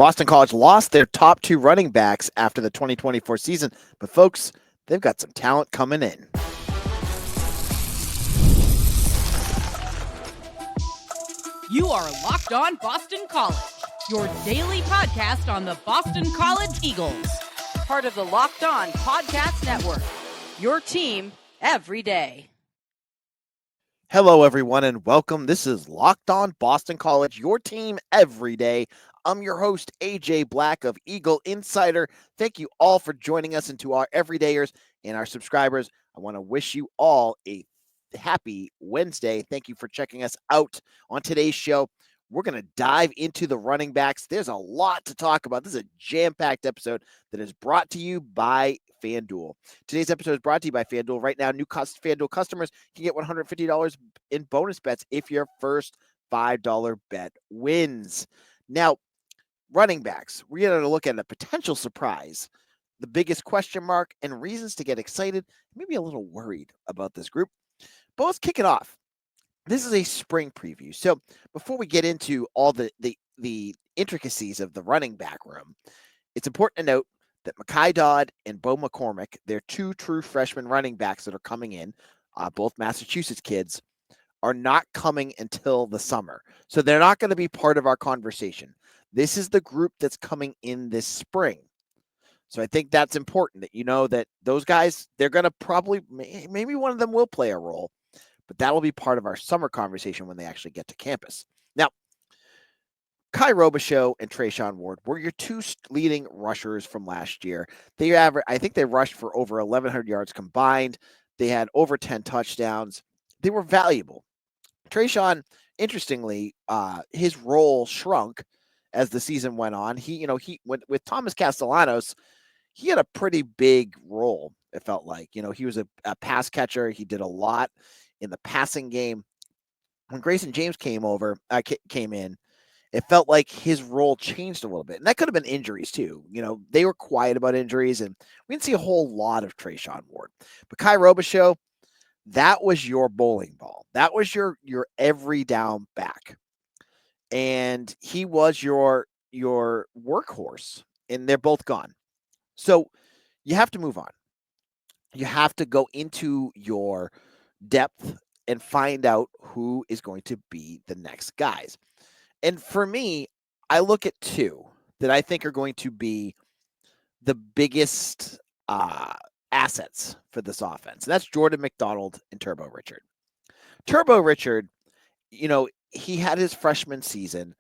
Boston College lost their top two running backs after the 2024 season, but folks, they've got some talent coming in. You are Locked On Boston College, your daily podcast on the Boston College Eagles. Part of the Locked On Podcast Network, your team every day. Hello, everyone, and welcome. This is Locked On Boston College, your team every day. I'm your host, AJ Black of Eagle Insider. Thank you all for joining us, and to our everydayers and our subscribers, I want to wish you all a happy Wednesday. Thank you for checking us out. On today's show, we're going to dive into the running backs. There's a lot to talk about. This is a jam-packed episode that is brought to you by FanDuel. Today's episode is brought to you by FanDuel. Right now, new FanDuel customers can get $150 in bonus bets if your first $5 bet wins. Now, running backs, we're going to look at a potential surprise, the biggest question mark, and reasons to get excited, maybe a little worried about this group. But let's kick it off. This is a spring preview. So before we get into all the intricacies of the running back room, it's important to note that Mekhi Dodd and Bo McCormick, they're two true freshman running backs that are coming in, both Massachusetts kids, are not coming until the summer. So they're not going to be part of our conversation. This is the group that's coming in this spring. So I think that's important that you know that those guys, they're going to probably, maybe one of them will play a role, but that will be part of our summer conversation when they actually get to campus. Now, Kai Robichaux and Treshaun Ward were your two leading rushers from last year. I think they rushed for over 1,100 yards combined. They had over 10 touchdowns. They were valuable. Treshaun, interestingly, his role shrunk as the season went on. He went with Thomas Castellanos. He had a pretty big role. It felt like, he was a pass catcher. He did a lot in the passing game. When Grayson James came in, it felt like his role changed a little bit. And that could have been injuries too. They were quiet about injuries, and we didn't see a whole lot of Treshaun Ward. But Kai Robichaux, that was your bowling ball. That was your every down back. And he was your workhorse, and they're both gone. So you have to move on. You have to go into your depth and find out who is going to be the next guys. And for me, I look at two that I think are going to be the biggest assets for this offense. And that's Jordan McDonald and Turbo Richard. Turbo Richard, he had his freshman season,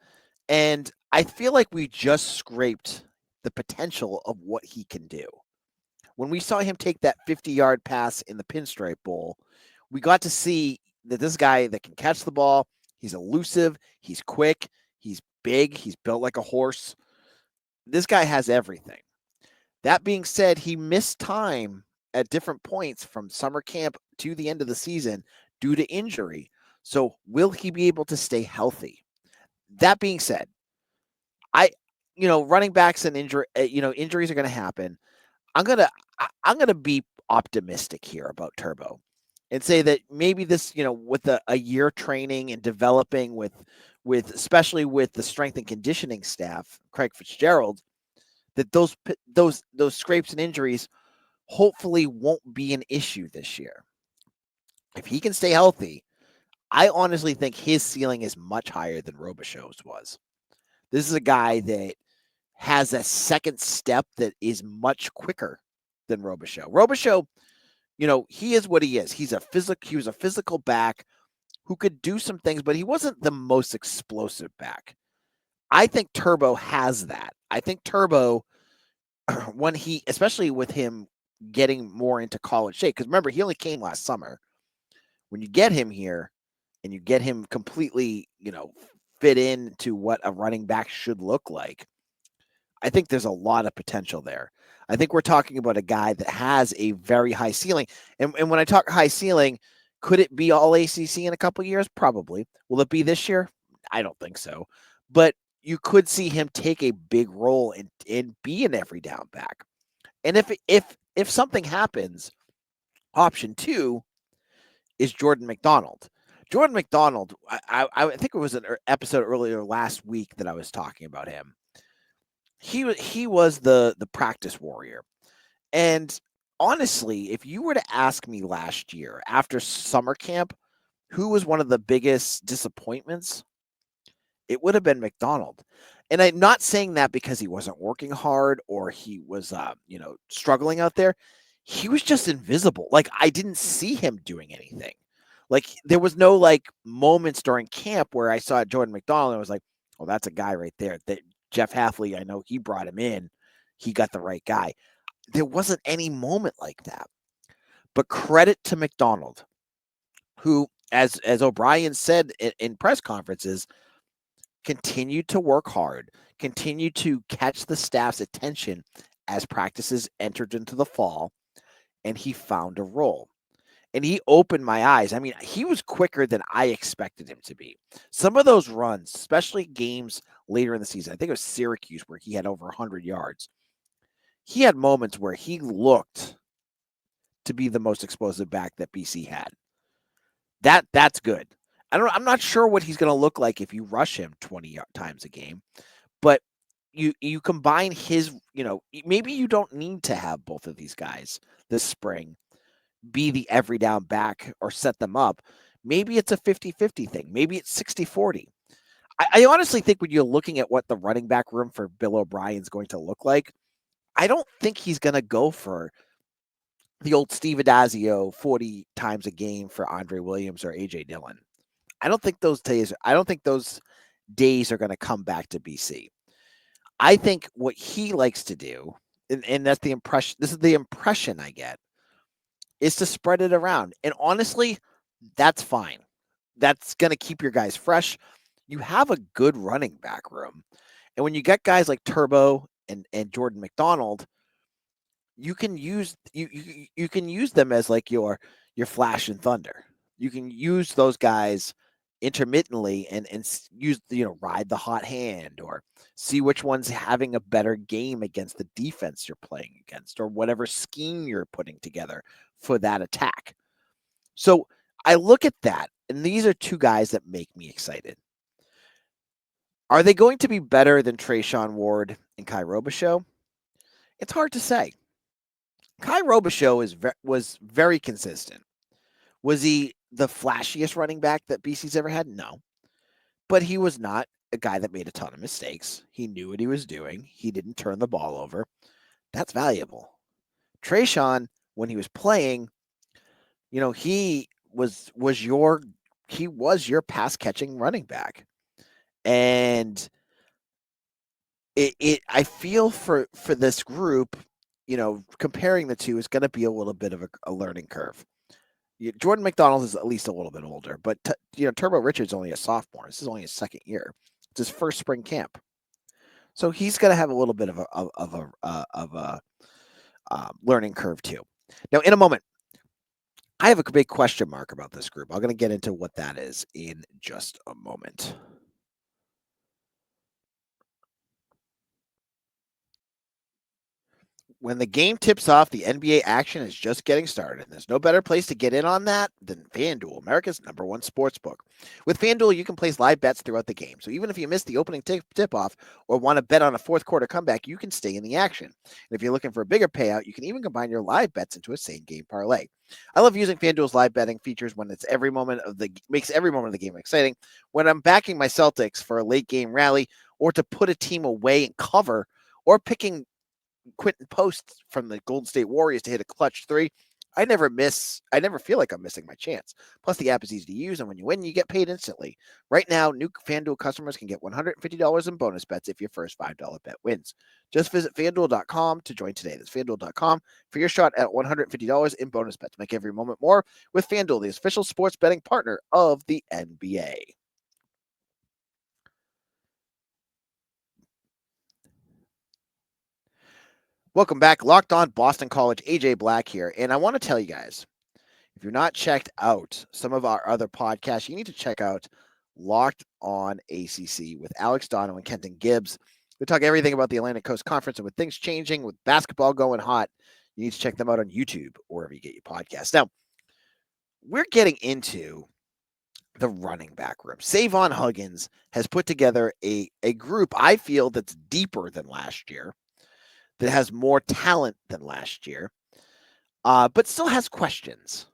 and I feel like we just scraped the potential of what he can do. When we saw him take that 50-yard pass in the Pinstripe Bowl, we got to see that this guy that can catch the ball, he's elusive, he's quick, he's big, he's built like a horse. This guy has everything. That being said, he missed time at different points from summer camp to the end of the season due to injury. So will he be able to stay healthy? That being said, running backs and injuries are going to happen. I'm going to be optimistic here about Turbo and say that maybe this, with a year training and developing with especially with the strength and conditioning staff, Craig Fitzgerald, that those scrapes and injuries hopefully won't be an issue this year. If he can stay healthy, I honestly think his ceiling is much higher than Robichaux's was. This is a guy that has a second step that is much quicker than Robichaux. Robichaux, he is what he is. He was a physical back who could do some things, but he wasn't the most explosive back. I think Turbo has that. I think Turbo, especially with him getting more into college shape, because remember, he only came last summer. When you get him here and you get him completely, fit into what a running back should look like, I think there's a lot of potential there. I think we're talking about a guy that has a very high ceiling. And when I talk high ceiling, could it be all ACC in a couple of years? Probably. Will it be this year? I don't think so. But you could see him take a big role and be an every down back. And if something happens, option two is Jordan McDonald. Jordan McDonald, I think it was an episode earlier last week that I was talking about him. he was the practice warrior. And honestly, if you were to ask me last year after summer camp, who was one of the biggest disappointments, it would have been McDonald. And I'm not saying that because he wasn't working hard or he was, struggling out there. He was just invisible. Like, I didn't see him doing anything. Like, there was no like moments during camp where I saw Jordan McDonald and I was like, "Oh, that's a guy right there." That Jeff Halfley, I know he brought him in. He got the right guy. There wasn't any moment like that. But credit to McDonald, who, as O'Brien said in press conferences, continued to work hard, continued to catch the staff's attention as practices entered into the fall, and he found a role. And he opened my eyes. I mean, he was quicker than I expected him to be. Some of those runs, especially games later in the season, I think it was Syracuse where he had over 100 yards. He had moments where he looked to be the most explosive back that BC had. That's good. I'm not sure what he's going to look like if you rush him 20 times a game, but you combine his, maybe you don't need to have both of these guys this spring be the every down back or set them up. Maybe it's a 50-50 thing. Maybe it's 60-40. I honestly think when you're looking at what the running back room for Bill O'Brien's going to look like, I don't think he's going to go for the old Steve Adazio 40 times a game for Andre Williams or AJ Dillon. I don't think those days are going to come back to BC. I think what he likes to do, and that's the impression, this is the impression I get, is to spread it around. And honestly, that's fine. That's going to keep your guys fresh. You have a good running back room. And when you get guys like Turbo and Jordan McDonald, you can use you can use them as like your flash and thunder. You can use those guys intermittently and use, ride the hot hand or see which one's having a better game against the defense you're playing against or whatever scheme you're putting together for that attack. So I look at that, and these are two guys that make me excited. Are they going to be better than Trayshawn Ward and Kai Robichaux? It's hard to say. Kai Robichaux was very consistent. Was he the flashiest running back that BC's ever had? No. But he was not a guy that made a ton of mistakes. He knew what he was doing. He didn't turn the ball over. That's valuable. Trayshawn, when he was playing, he was your pass catching running back. And I feel for this group, comparing the two is going to be a little bit of a learning curve. Jordan McDonald is at least a little bit older, but Turbo Richard's only a sophomore. This is only his second year. It's his first spring camp, so he's going to have a little bit of a learning curve too. Now, in a moment, I have a big question mark about this group. I'm going to get into what that is in just a moment. When the game tips off, the NBA action is just getting started. And there's no better place to get in on that than FanDuel, America's #1 sports book. With FanDuel, you can place live bets throughout the game. So even if you miss the opening tip-off or want to bet on a fourth quarter comeback, you can stay in the action. And if you're looking for a bigger payout, you can even combine your live bets into a same-game parlay. I love using FanDuel's live betting features when it's makes every moment of the game exciting. When I'm backing my Celtics for a late-game rally or to put a team away and cover or picking Quentin Post from the Golden State Warriors to hit a clutch three, I never feel like I'm missing my chance. Plus, the app is easy to use, and when you win, you get paid instantly. Right now, new FanDuel customers can get $150 in bonus bets if your first $5 bet wins. Just visit FanDuel.com to join today. That's FanDuel.com for your shot at $150 in bonus bets. Make every moment more with FanDuel, the official sports betting partner of the NBA. Welcome back. Locked On Boston College, AJ Black here. And I want to tell you guys, if you're not checked out some of our other podcasts, you need to check out Locked On ACC with Alex Dono and Kenton Gibbs. We talk everything about the Atlantic Coast Conference, and with things changing, with basketball going hot, you need to check them out on YouTube or wherever you get your podcasts. Now, we're getting into the running back room. Savon Huggins has put together a group I feel that's deeper than last year, that has more talent than last year, but still has questions.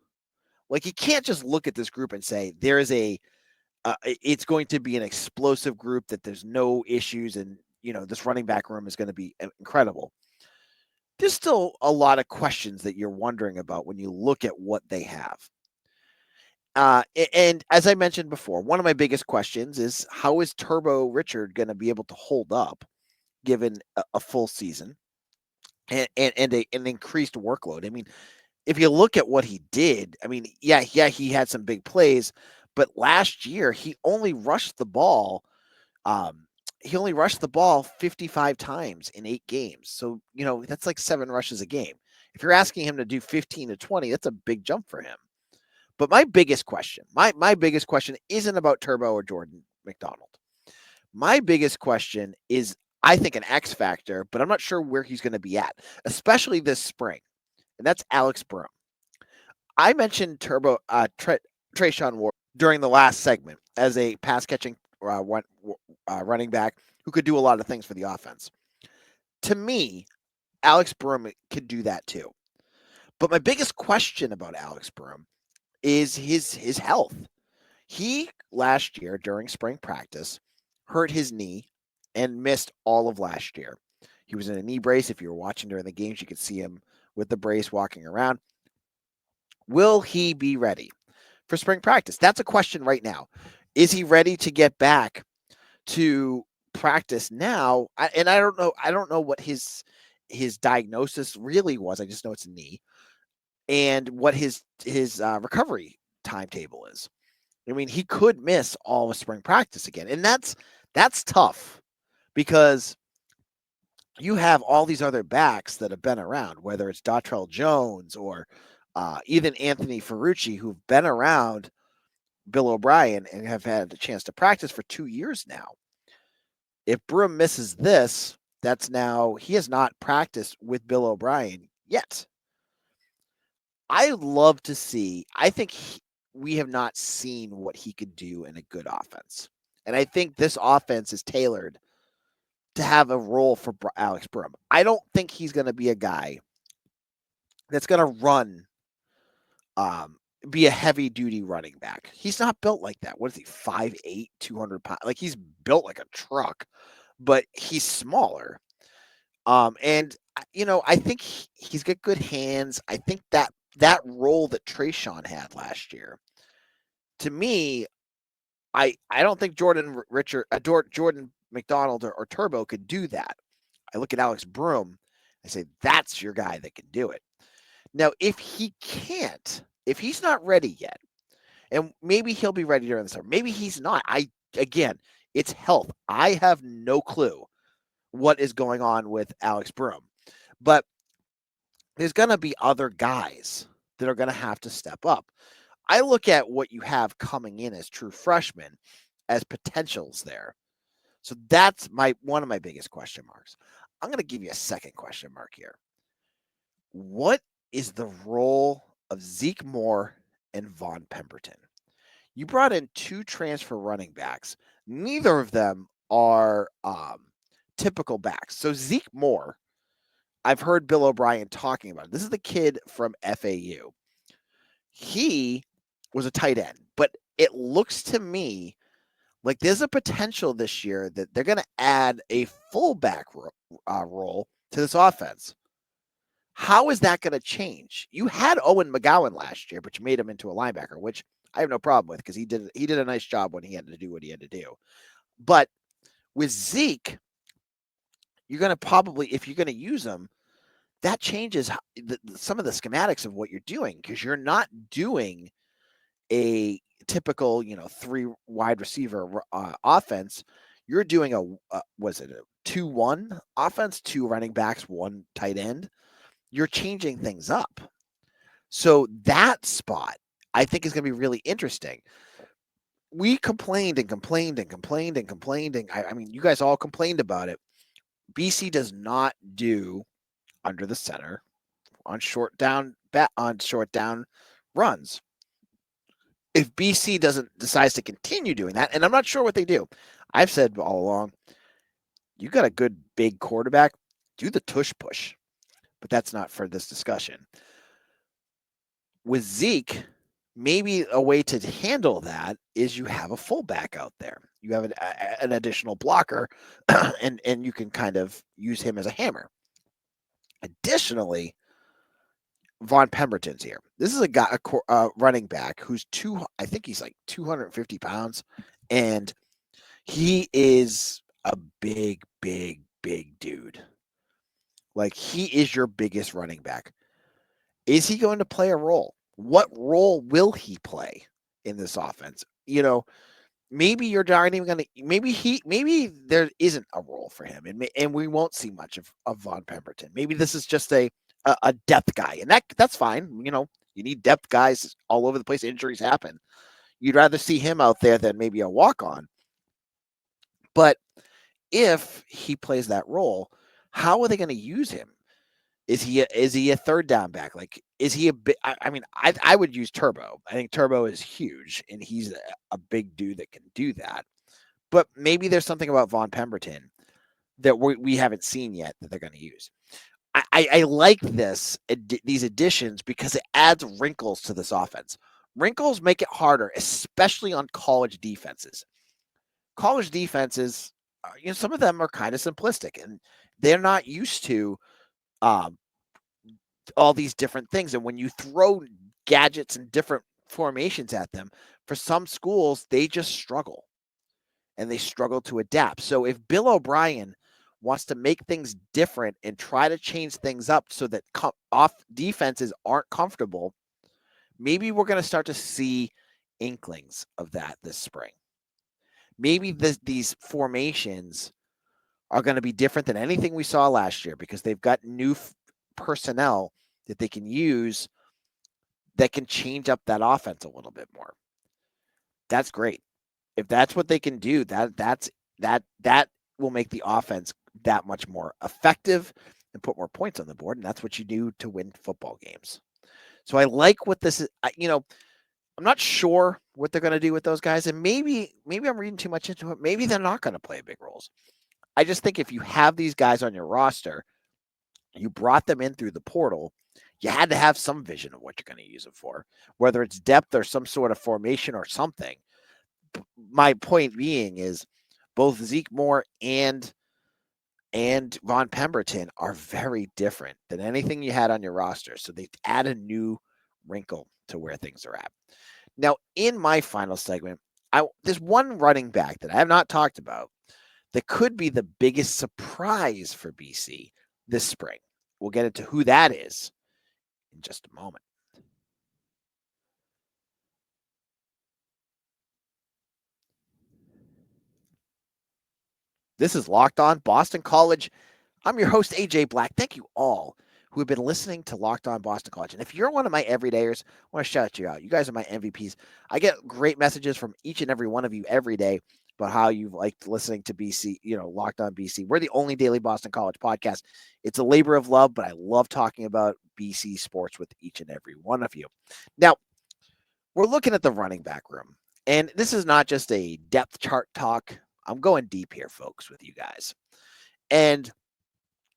Like you can't just look at this group and say there is it's going to be an explosive group, that there's no issues, and this running back room is going to be incredible. There's still a lot of questions that you're wondering about when you look at what they have. And as I mentioned before, one of my biggest questions is, how is Turbo Richard going to be able to hold up given a full season and an increased workload? I mean, if you look at what he did, I mean, yeah, he had some big plays, but last year he only rushed the ball. Um, he only rushed the ball 55 times in 8 games. So, that's like 7 rushes a game. If you're asking him to do 15 to 20, that's a big jump for him. But my biggest question, my biggest question isn't about Turbo or Jordan McDonald. My biggest question is, I think, an X factor, but I'm not sure where he's going to be at, especially this spring. And that's Alex Broom. I mentioned Trayshawn Ward during the last segment as a pass catching running back who could do a lot of things for the offense. To me, Alex Broom could do that too. But my biggest question about Alex Broom is his health. He last year during spring practice hurt his knee and missed all of last year. He was in a knee brace. If you were watching during the games, you could see him with the brace walking around. Will he be ready for spring practice? That's a question right now. Is he ready to get back to practice now? And I don't know. I don't know what his diagnosis really was. I just know it's a knee, and what his recovery timetable is. I mean, he could miss all of spring practice again, and that's tough because you have all these other backs that have been around, whether it's Dottrell Jones or even Anthony Ferrucci, who've been around Bill O'Brien and have had a chance to practice for 2 years now. If Broom misses this, that's now he has not practiced with Bill O'Brien yet. I love to see. I think we have not seen what he could do in a good offense, and I think this offense is tailored to have a role for Alex Broom. I don't think he's going to be a guy that's going to run, be a heavy duty running back. He's not built like that. What is he? 5'8", 200 pounds. Like he's built like a truck, but he's smaller. And I think he's got good hands. I think that role that Trayshawn had last year, to me, I don't think Jordan McDonald or Turbo could do that. I look at Alex Broom, I say that's your guy that can do it. Now, if he can't, if he's not ready yet, and maybe he'll be ready during the summer, maybe he's not. Again, it's health. I have no clue what is going on with Alex Broom, but there's going to be other guys that are going to have to step up. I look at what you have coming in as true freshmen as potentials there. So that's one of my biggest question marks. I'm going to give you a second question mark here. What is the role of Zeke Moore and Vaughn Pemberton? You brought in 2 transfer running backs. Neither of them are typical backs. So Zeke Moore, I've heard Bill O'Brien talking about it. This is the kid from FAU. He was a tight end, but it looks to me like there's a potential this year that they're going to add a fullback role to this offense. How is that going to change? You had Owen McGowan last year, but you made him into a linebacker, which I have no problem with because he did a nice job when he had to do what he had to do. But with Zeke, you're going to probably, if you're going to use him, that changes some of the schematics of what you're doing because you're not doing a typical, 3 wide receiver offense. You're doing was it a 2-1 offense, 2 running backs, 1 tight end. You're changing things up. So that spot, I think, is going to be really interesting. We complained and complained and complained and complained. And I mean, you guys all complained about it. BC does not do under the center on short down runs. if BC decides to continue doing that, and I'm not sure what they do. I've said all along, you got a good big quarterback, do the tush push, but that's not for this discussion. With Zeke, maybe a way to handle that is you have a fullback out there. You have an additional blocker, and you can kind of use him as a hammer. Additionally, Von Pemberton's here. This is a guy, a running back who's I think he's like 250 pounds, and he is a big, big, big dude. Like, he is your biggest running back. Is he going to play a role? What role will he play in this offense? Maybe you're not even going to. Maybe there isn't a role for him, and we won't see much of Von Pemberton. Maybe this is just a depth guy, and that's fine. You need depth guys all over the place. Injuries happen. You'd rather see him out there than maybe a walk on. But if he plays that role, how are they going to use him? Is he a third down back? Like, is he a bit? I would use Turbo. I think Turbo is huge, and he's a big dude that can do that. But maybe there's something about Von Pemberton that we haven't seen yet that they're going to use. I like these additions because it adds wrinkles to this offense. Wrinkles make it harder, especially on college defenses. College defenses, some of them are kind of simplistic, and they're not used to all these different things. And when you throw gadgets and different formations at them, for some schools, they just struggle, and they struggle to adapt. So if Bill O'Brien wants to make things different and try to change things up so that off defenses aren't comfortable, maybe we're going to start to see inklings of that this spring. Maybe these formations are going to be different than anything we saw last year because they've got new personnel that they can use that can change up that offense a little bit more. That's great. If that's what they can do, that will make the offense that much more effective and put more points on the board, and that's what you do to win football games. So I like what this is. I'm not sure what they're going to do with those guys, and maybe I'm reading too much into it. Maybe they're not going to play big roles. I just think if you have these guys on your roster, you brought them in through the portal, you had to have some vision of what you're going to use it for, whether it's depth or some sort of formation or something. My point being is both Zeke Moore and Von Pemberton are very different than anything you had on your roster. So they add a new wrinkle to where things are at. Now, in my final segment, there's one running back that I have not talked about that could be the biggest surprise for BC this spring. We'll get into who that is in just a moment. This is Locked On Boston College. I'm your host, AJ Black. Thank you all who have been listening to Locked On Boston College. And if you're one of my everydayers, I want to shout you out. You guys are my MVPs. I get great messages from each and every one of you every day about how you've liked listening to BC, Locked On BC. We're the only daily Boston College podcast. It's a labor of love, but I love talking about BC sports with each and every one of you. Now, we're looking at the running back room, and this is not just a depth chart talk. I'm going deep here, folks, with you guys. And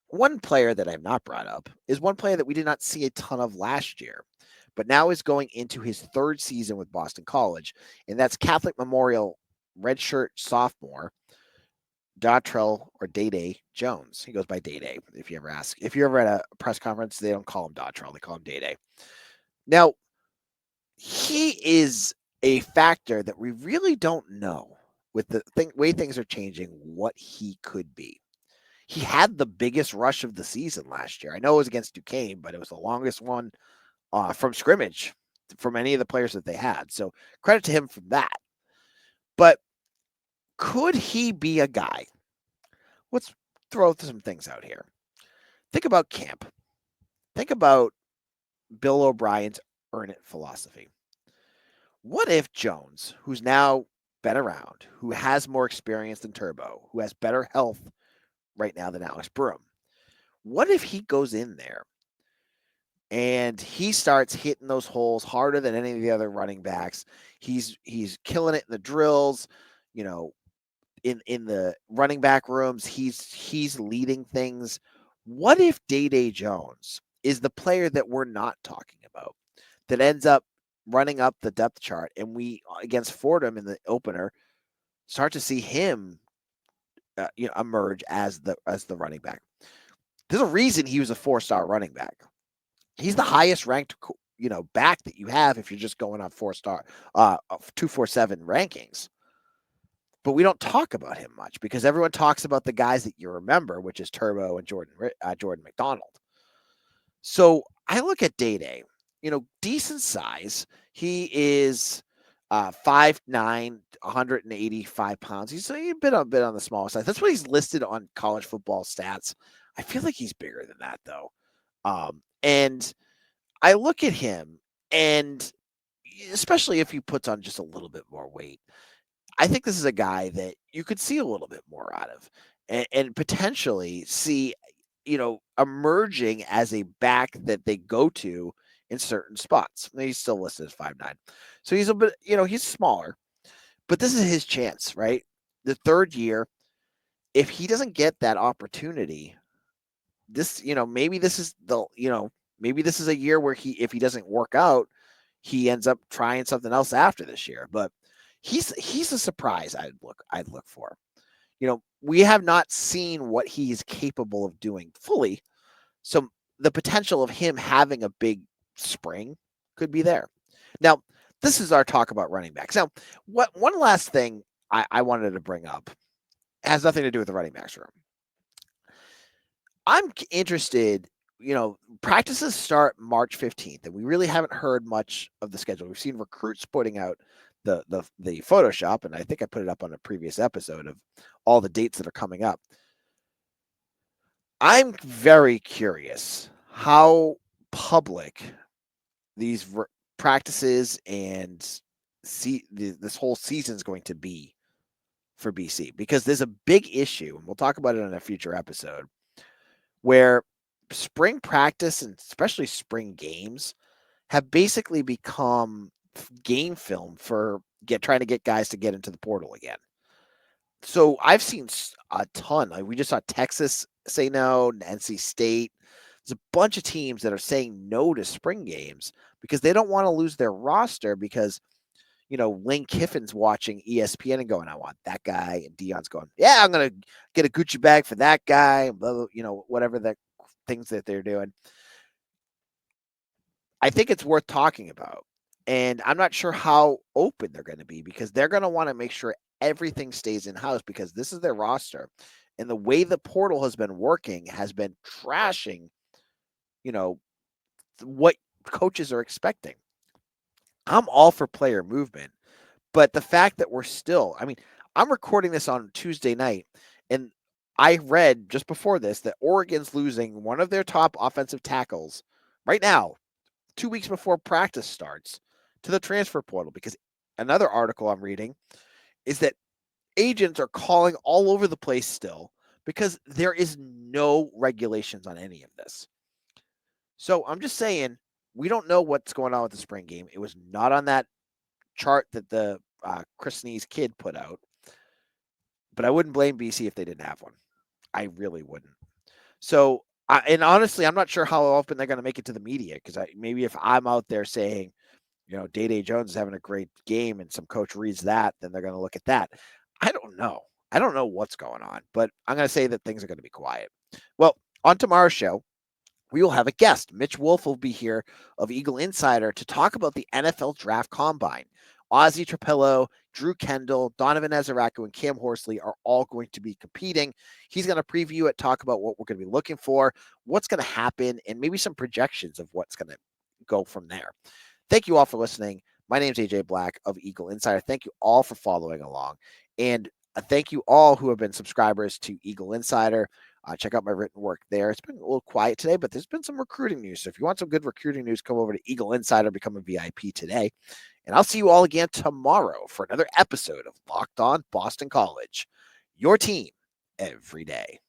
one player that I've not brought up is one player that we did not see a ton of last year, but now is going into his third season with Boston College, and that's Catholic Memorial redshirt sophomore Dontrell or Day Jones. He goes by Day. If you ever ask, if you're ever at a press conference, they don't call him Dontrell, they call him Day. Now, he is a factor that we really don't know with the way things are changing, what he could be. He had the biggest rush of the season last year. I know it was against Duquesne, but it was the longest one from scrimmage from any of the players that they had. So credit to him for that. But could he be a guy? Let's throw some things out here. Think about camp. Think about Bill O'Brien's earn it philosophy. What if Jones, who's now been around, who has more experience than Turbo, who has better health right now than Alex Broom, what if he goes in there and he starts hitting those holes harder than any of the other running backs. He's killing it in the drills, you know, in the running back rooms. He's leading things. What if Day Jones is the player that we're not talking about that ends up running up the depth chart, and we against Fordham in the opener start to see him emerge as the running back. There's a reason he was a 4-star running back. He's the highest ranked back that you have if you're just going on 4-star 247 rankings. But we don't talk about him much because everyone talks about the guys that you remember, which is Turbo and Jordan McDonald. So I look at Day, decent size. He is 5'9", 185 pounds. He's a bit on the smaller side. That's what he's listed on college football stats. I feel like he's bigger than that though. And I look at him, and especially if he puts on just a little bit more weight, I think this is a guy that you could see a little bit more out of, and potentially see, emerging as a back that they go to in certain spots. He's still listed as 5'9", so he's a bit, he's smaller, but this is his chance, right? The third year, if he doesn't get that opportunity, this, maybe this is maybe this is a year where if he doesn't work out, he ends up trying something else after this year. But he's a surprise I'd look for. We have not seen what he's capable of doing fully. So the potential of him having a big spring could be there. Now, this is our talk about running backs. Now, one last thing I wanted to bring up has nothing to do with the running backs room. I'm interested, practices start March 15th, and we really haven't heard much of the schedule. We've seen recruits putting out the Photoshop, and I think I put it up on a previous episode of all the dates that are coming up. I'm very curious how public these practices and this whole season is going to be for BC, because there's a big issue, and we'll talk about it on a future episode, where spring practice and especially spring games have basically become game film for trying to get guys to get into the portal again. So I've seen a ton. Like we just saw Texas say no, NC State. There's a bunch of teams that are saying no to spring games because they don't want to lose their roster because, Lane Kiffin's watching ESPN and going, I want that guy. And Dion's going, yeah, I'm going to get a Gucci bag for that guy. Blah, blah, whatever the things that they're doing. I think it's worth talking about. And I'm not sure how open they're going to be because they're going to want to make sure everything stays in-house because this is their roster. And the way the portal has been working has been trashing, what coaches are expecting. I'm all for player movement, but the fact that I'm recording this on Tuesday night, and I read just before this that Oregon's losing one of their top offensive tackles right now, 2 weeks before practice starts, to the transfer portal, because another article I'm reading is that agents are calling all over the place still because there is no regulations on any of this. So I'm just saying, we don't know what's going on with the spring game. It was not on that chart that the Chris Snee's kid put out, but I wouldn't blame BC if they didn't have one. I really wouldn't. So, and honestly, I'm not sure how often they're going to make it to the media because maybe if I'm out there saying, Day Jones is having a great game and some coach reads that, then they're going to look at that. I don't know. I don't know what's going on, but I'm going to say that things are going to be quiet. Well, on tomorrow's show, we will have a guest. Mitch Wolf will be here of Eagle Insider to talk about the NFL Draft Combine. Ozzie Trapillo, Drew Kendall, Donovan Ezeraku, and Cam Horsley are all going to be competing. He's going to preview it, talk about what we're going to be looking for, what's going to happen, and maybe some projections of what's going to go from there. Thank you all for listening. My name is AJ Black of Eagle Insider. Thank you all for following along. And thank you all who have been subscribers to Eagle Insider. Check out my written work there. It's been a little quiet today, but there's been some recruiting news. So if you want some good recruiting news, come over to Eagle Insider, become a VIP today. And I'll see you all again tomorrow for another episode of Locked On Boston College, your team every day.